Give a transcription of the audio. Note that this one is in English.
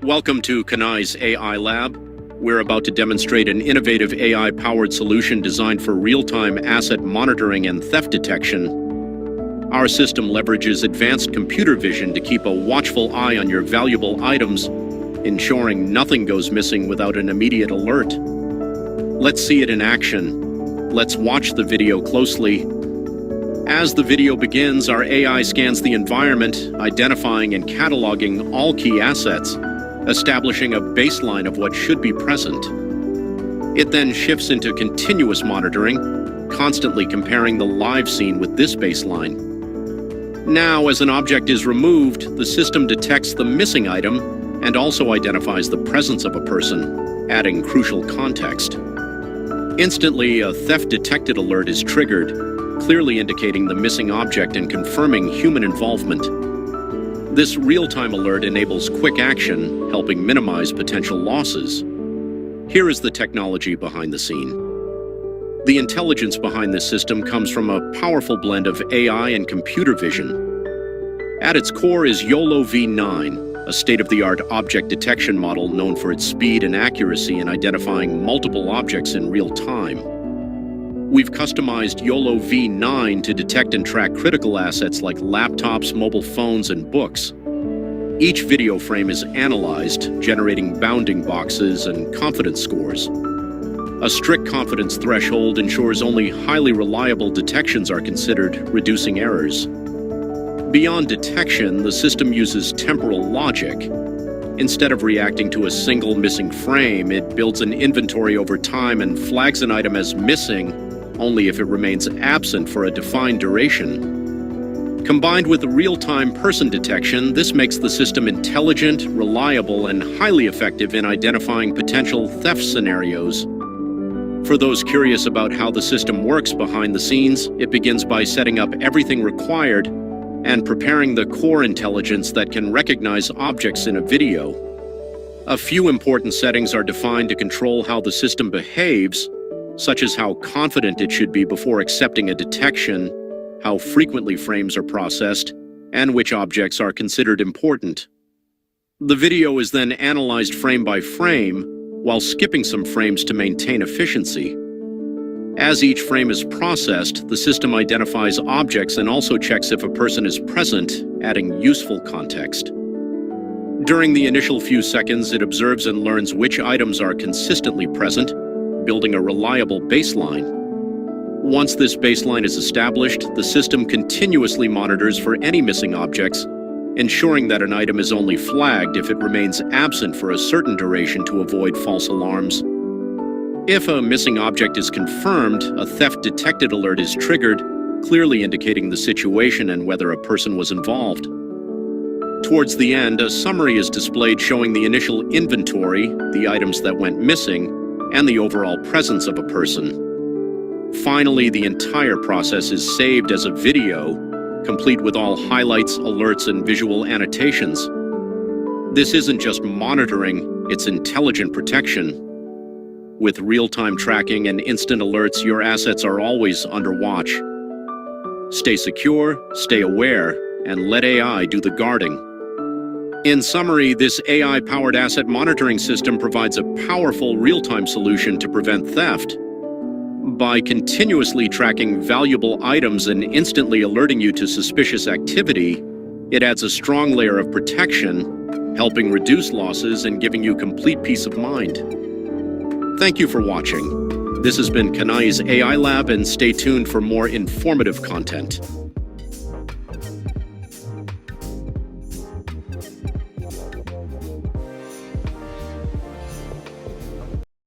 Welcome to Kanayi's AI Lab. We're about to demonstrate an innovative AI-powered solution designed for real-time asset monitoring and theft detection. Our system leverages advanced computer vision to keep a watchful eye on your valuable items, ensuring nothing goes missing without an immediate alert. Let's see it in action. Let's watch the video closely. As the video begins, our AI scans the environment, identifying and cataloging all key assets, establishing a baseline of what should be present. It then shifts into continuous monitoring, constantly comparing the live scene with this baseline. Now, as an object is removed, the system detects the missing item and also identifies the presence of a person, adding crucial context. Instantly, a theft-detected alert is triggered, clearly indicating the missing object and confirming human involvement. This real-time alert enables quick action, helping minimize potential losses. Here is the technology behind the scene. The intelligence behind this system comes from a powerful blend of AI and computer vision. At its core is YOLO-V9, a state-of-the-art object detection model known for its speed and accuracy in identifying multiple objects in real time. We've customized YOLO-V9 to detect and track critical assets like laptops, mobile phones, and books. Each video frame is analyzed, generating bounding boxes and confidence scores. A strict confidence threshold ensures only highly reliable detections are considered, reducing errors. Beyond detection, the system uses temporal logic. Instead of reacting to a single missing frame, it builds an inventory over time and flags an item as missing only if it remains absent for a defined duration. Combined with real-time person detection, this makes the system intelligent, reliable, and highly effective in identifying potential theft scenarios. For those curious about how the system works behind the scenes, it begins by setting up everything required and preparing the core intelligence that can recognize objects in a video. A few important settings are defined to control how the system behaves, such as how confident it should be before accepting a detection, how frequently frames are processed, and which objects are considered important. The video is then analyzed frame by frame, while skipping some frames to maintain efficiency. As each frame is processed, the system identifies objects and also checks if a person is present, adding useful context. During the initial few seconds, it observes and learns which items are consistently present, building a reliable baseline. Once this baseline is established, the system continuously monitors for any missing objects, ensuring that an item is only flagged if it remains absent for a certain duration to avoid false alarms. If a missing object is confirmed, a theft-detected alert is triggered, clearly indicating the situation and whether a person was involved. Towards the end, a summary is displayed showing the initial inventory, the items that went missing, and the overall presence of a person. Finally, the entire process is saved as a video, complete with all highlights, alerts, and visual annotations. This isn't just monitoring, it's intelligent protection. With real-time tracking and instant alerts, your assets are always under watch. Stay secure, stay aware, and let AI do the guarding. In summary, this AI-powered asset monitoring system provides a powerful real-time solution to prevent theft. By continuously tracking valuable items and instantly alerting you to suspicious activity, it adds a strong layer of protection, helping reduce losses and giving you complete peace of mind. Thank you for watching. This has been Kanayi's AI Lab, and stay tuned for more informative content.